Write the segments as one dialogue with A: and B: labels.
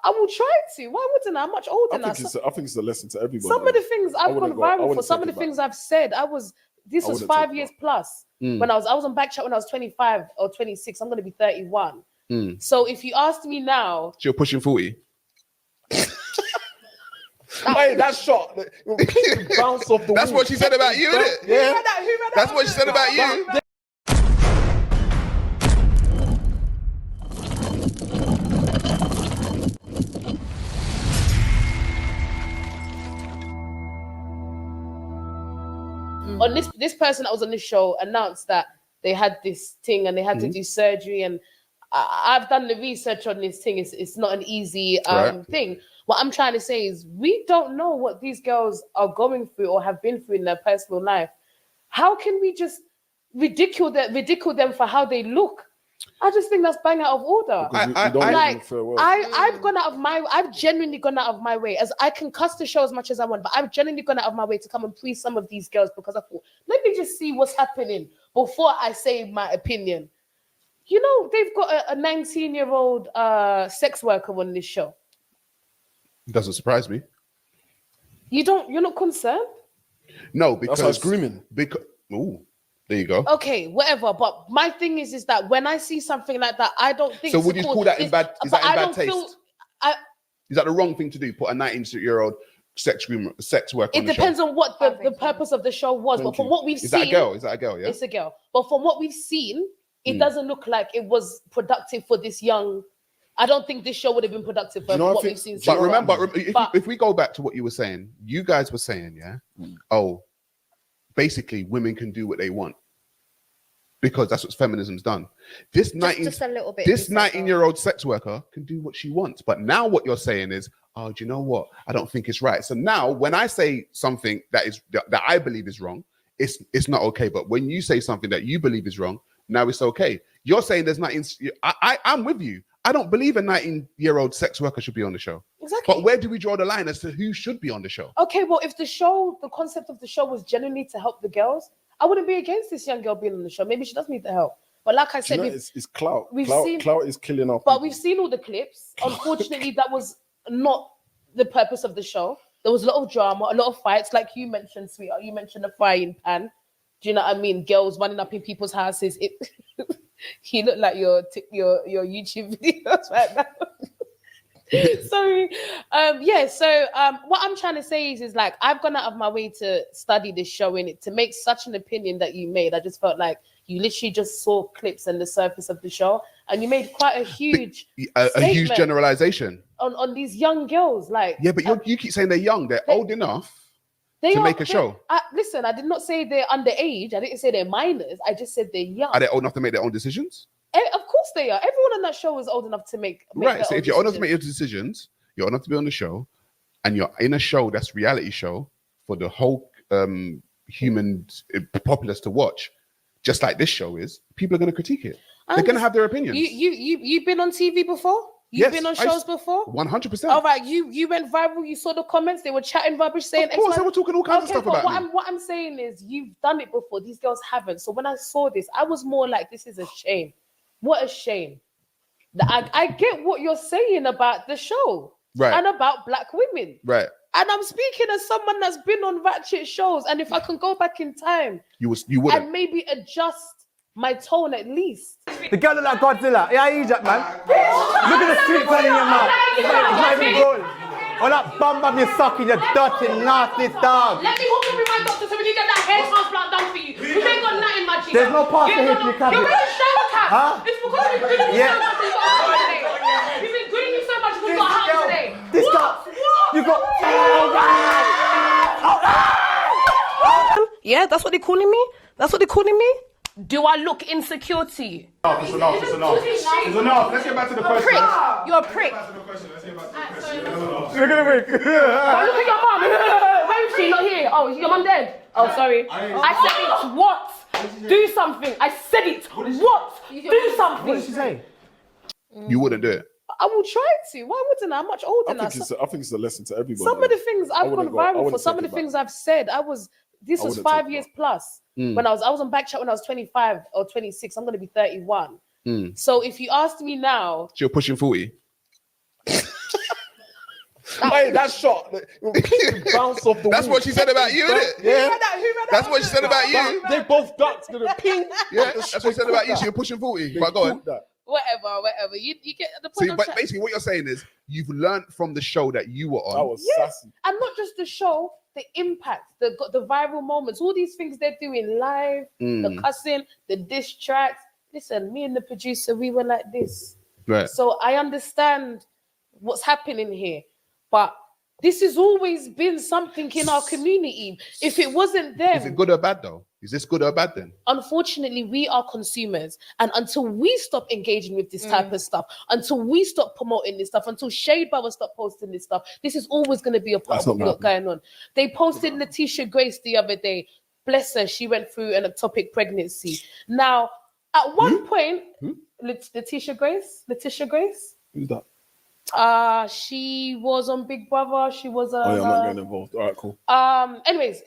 A: I will try to. Why wouldn't I? I'm much older now.
B: I think it's a lesson to everybody.
A: Some of the things I've gone viral for, some of the things I've said, this was 5 years plus. When I was on Backchat when I was 25 or 26. I'm going to be 31. So if you asked me now...
C: So you're pushing 40?
B: Hey, that shot bounce off the
C: That's what she said about you, isn't it?
A: Yeah.
C: That's what she said about you.
A: On this person that was on this show announced that they had this thing and they had to do surgery, and I've done the research on this thing. It's not an easy thing. What I'm trying to say is we don't know what these girls are going through or have been through in their personal life. How can we just ridicule them for how they look? I just think that's bang out of order. I've genuinely gone out of my way. As I can cuss the show as much as I want, but I've genuinely gone out of my way to come and praise some of these girls because I thought, let me just see what's happening before I say my opinion. You know, they've got a 19-year-old sex worker on this show.
C: Doesn't surprise me.
A: You're not concerned?
C: No, because
B: that's grooming.
C: There you go.
A: Okay, whatever. But my thing is that when I see something like that, I don't think.
C: So would you call that in bad? Is that in bad taste? Is that the wrong thing to do? Put a 19-year-old sex worker.
A: It depends on what the purpose of the show was. But from what we've seen,
C: is that a girl? Is that a girl? Yeah,
A: it's a girl. But from what we've seen, it doesn't look like it was productive for this young. I don't think this show would have been productive for what we've seen.
C: But remember, if we go back to what you were saying, you guys were saying, basically women can do what they want because that's what feminism's done. This 19-year-old sex worker can do what she wants. But now what you're saying is, do you know what? I don't think it's right. So now when I say something that I believe is wrong, it's not okay. But when you say something that you believe is wrong, now it's okay. You're saying there's 19. I'm with you. I don't believe a 19-year-old sex worker should be on the show.
A: Exactly.
C: But where do we draw the line as to who should be on the show?
A: Okay, well, if the concept of the show was genuinely to help the girls, I wouldn't be against this young girl being on the show. Maybe she does need the help. But like I said,
B: it's clout. Clout is killing off.
A: But we've seen all the clips. Unfortunately, that was not the purpose of the show. There was a lot of drama, a lot of fights. Like you mentioned, sweetheart, you mentioned the frying pan. Do you know what I mean? Girls running up in people's houses. He looked like your YouTube videos right now. Sorry. What I'm trying to say is like I've gone out of my way to study this show in it to make such an opinion that you made. I just felt like you literally just saw clips and the surface of the show, and you made quite a huge
C: huge generalization
A: on these young girls. Like
C: but you keep saying they're young. They're old enough to make a show.
A: Listen, I did not say they're underage. I didn't say they're minors. I just said they're young.
C: Are they old enough to make their own decisions?
A: Of course they are. Everyone on that show is old enough to make
C: right. So if you're old enough to make your decisions, you're old enough to be on the show, and you're in a show that's reality show for the whole human populace to watch, just like this show is, people are going to critique it. They're going to have their opinions.
A: You've been on TV before? You've been on shows before?
C: 100%.
A: All right, you went viral. You saw the comments. They were chatting rubbish, saying...
C: Of course, they were talking all kinds of stuff about me.
A: What I'm saying is you've done it before. These girls haven't. So when I saw this, I was more like, this is a shame. What a shame. I get what you're saying about the show.
C: Right.
A: And about black women.
C: Right.
A: And I'm speaking as someone that's been on Ratchet shows. And if I can go back in time... You would. And maybe adjust my tone at least.
D: The girl look like Godzilla. Yeah, Egypt, man. Look at the street fan in your mouth. It's not even gold. All that bum you sucking, you dirty, nasty dog.
A: Let me walk over my doctor so we can get that hair transplant done for you. You ain't got nothing much.
D: There's no part of it you can't.
A: You're wearing shower cap.
D: Huh?
A: It's because you've been grinning so much you've got a house today. You've been grinning so much you've got a house today.
D: This guy. You got...
A: Yeah, that's what they're calling me? That's what they're calling me? Do I look insecure to you?
D: It's enough. Let's get back to the question.
A: You're a prick.
D: Look at the question.
A: Look at your mum. Where is she? Not here. Oh, is your mum dead? Oh, sorry. I said it. What? Do something. I said it. What? Do something.
D: What did she say?
C: You wouldn't do it.
A: I will try to. Why wouldn't I? I'm much older now.
B: I think it's a lesson to everybody.
A: Some of the things I've gone viral for, some of the things I've said, this was 5 years plus. When I was on Backchat when I was 25 or 26. I'm going to be 31. So if you asked me now...
C: So you're pushing 40?
B: Hey, that shot. Bounce off the
C: That's
B: wall.
C: what she said about you, innit?
B: Yeah.
C: That's what she said about you.
B: They both ducked to the ping.
C: Yeah, that's what she said about you. So you're pushing 40. But go on.
A: Whatever. You get the
C: See,
A: point.
C: but basically what you're saying is you've learned from the show that you were on.
B: That was sassy.
A: And not just the show, the impact, the viral moments, all these things they're doing live, the cussing, the diss tracks. Listen, me and the producer, we were like this.
C: Right.
A: So I understand what's happening here, but this has always been something in our community. If it wasn't them,
C: is it good or bad though? Is this good or bad then?
A: Unfortunately, we are consumers, and until we stop engaging with this type of stuff, until we stop promoting this stuff, until Shade Bauer stop posting this stuff, this is always going to be a part of what's going on. They posted Letitia Grace the other day. Bless her, she went through an ectopic pregnancy. Now, at one point, Letitia Grace.
B: Who's that?
A: She was on Big Brother. She was
B: I'm not getting involved. All right, cool.
A: Anyways,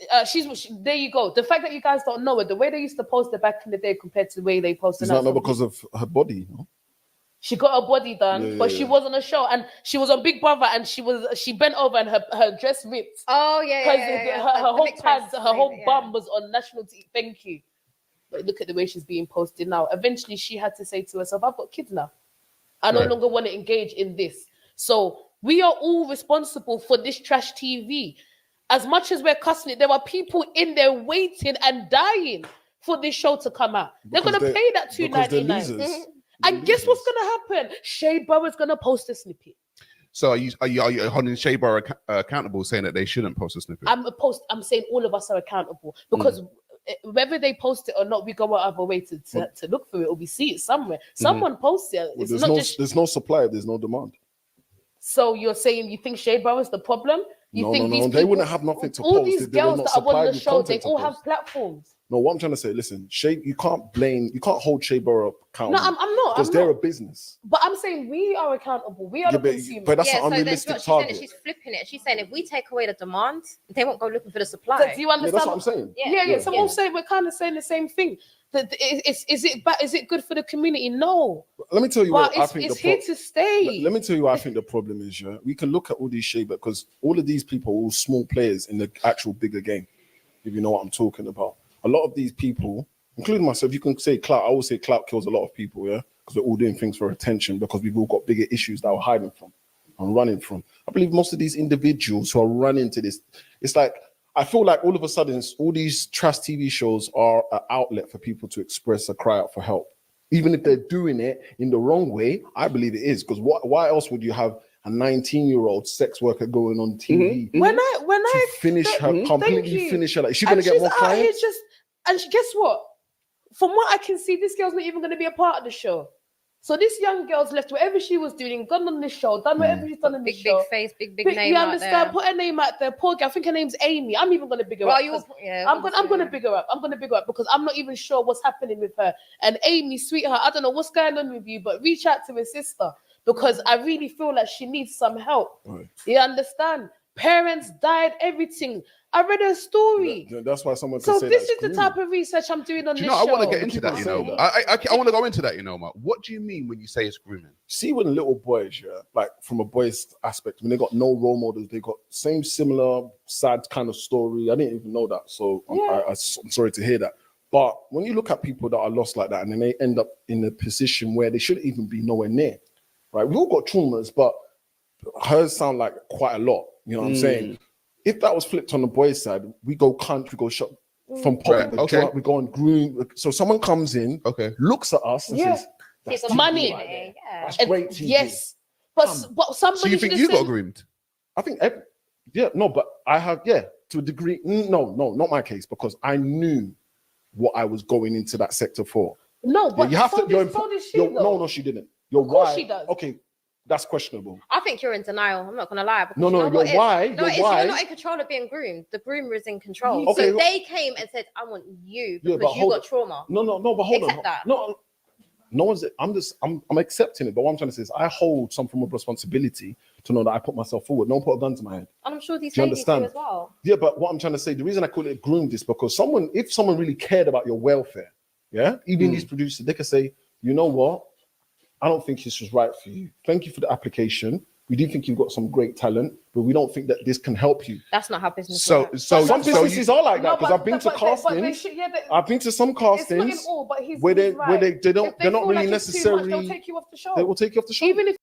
A: there you go. The fact that you guys don't know it, the way they used to post it back in the day compared to the way they post it
B: Is
A: now.
B: that not because of her body? No?
A: She got her body done, but she was on a show and she was on Big Brother and she bent over and her dress ripped.
E: Oh yeah.
A: Her whole pads, her whole bum was on national TV. Thank you. But look at the way she's being posted now. Eventually, she had to say to herself, "I've got kids now. I no longer want to engage in this." So we are all responsible for this trash TV. As much as we're cussing it, there are people in there waiting and dying for this show to come out. They're going to pay that $2.99. And guess what's going to happen? Shade Bauer's going to post a snippet.
C: So are you holding Shade Bauer accountable, saying that they shouldn't post a snippet?
A: I'm saying all of us are accountable because whether they post it or not, we go out of our way to look for it or we see it somewhere. Someone posts it.
B: Well, there's no supply, there's no demand.
A: So you're saying you think Shade Bauer is the problem?
B: No, they wouldn't have nothing to
A: all
B: post.
A: These girls that are on the show, they all have platforms.
B: No, what I'm trying to say, listen, you can't hold Shade Bauer accountable.
A: No, I'm not.
B: Because they're a business.
A: But I'm saying we are accountable. We are the consumers.
B: But that's an unrealistic target.
E: She's flipping it. She's saying if we take away the demand, they won't go looking for the supply.
A: So do you understand?
B: That's what I'm saying.
A: Yeah. Someone saying we're kind of saying the same thing. Is it good for the community? No.
B: Let me tell you what I think
A: it's here to stay.
B: Let me tell you what I think the problem is. Yeah, we can look at all these Shade because all of these people are all small players in the actual bigger game. If you know what I'm talking about. A lot of these people, including myself, you can say clout. I always say clout kills a lot of people, yeah? Because we're all doing things for attention because we've all got bigger issues that we're hiding from and running from. I believe most of these individuals who are running to this, it's like, I feel like all of a sudden, all these trash TV shows are an outlet for people to express a cry out for help. Even if they're doing it in the wrong way, I believe it is. Because why else would you have a 19-year-old sex worker going on TV to finish her life? Is she going to get more clients?
A: And guess what? From what I can see, this girl's not even going to be a part of the show. So this young girl's left whatever she was doing, gone on this show, done whatever she's done in this show.
E: Big face, big name.
A: You understand? Put her name out there. Poor girl. I think her name's Amy. I'm even going to big her up. I'm going to big her up. I'm going to big her up because I'm not even sure what's happening with her. And Amy, sweetheart, I don't know what's going on with you, but reach out to her sister because I really feel like she needs some help. Right. You understand? Parents died, everything. I read her story.
B: That's why someone can
A: so
B: say
A: this is the type of research I'm doing on this show.
C: I want to get into that, I want to go into that, What do you mean when you say it's grooming?
B: See, when little boys, like from a boy's aspect, when they got no role models, they got similar, sad kind of story. I didn't even know that. So I'm sorry to hear that. But when you look at people that are lost like that and then they end up in a position where they shouldn't even be nowhere near, right? We all got traumas, but hers sound like quite a lot. You know what I'm saying? If that was flipped on the boys' side, we go cunt, we go shop from pop, we go on groom. So someone comes in, looks at us and says, "That's
A: money."
B: That's great TV.
A: Yes, but somebody.
C: So you think you got groomed?
B: I think, but I have, to a degree. No, not my case because I knew what I was going into that sector for.
A: No, but
B: you have to.
A: No,
B: she didn't. Your wife. She does. Okay. That's questionable.
E: I think you're in denial. I'm not going to lie.
B: No, you're why?
E: You're not in control of being groomed. The groomer is in control. Okay, so they came and said, "I want you because you got trauma."
B: No, but hold on.
E: That.
B: No one's. I'm accepting it. But what I'm trying to say is, I hold some form of responsibility to know that I put myself forward. No one put a gun to my head.
E: And I'm sure these ladies do as well.
B: Yeah, but what I'm trying to say, the reason I call it groomed is because if someone really cared about your welfare, even these producers, they could say, you know what? I don't think this was right for you. Thank you for the application. We do think you've got some great talent, but we don't think that this can help you.
E: That's not how business
C: So
E: works.
B: Some businesses are like that, because I've been to
A: But
B: castings. I've been to some
A: it's not in
B: castings
A: all, but he's
B: where
A: right.
B: they're not
A: If they
B: really
A: feel like it's too much,
B: necessarily.
A: they'll take you off the show.
B: They will take you off the show.
A: Even if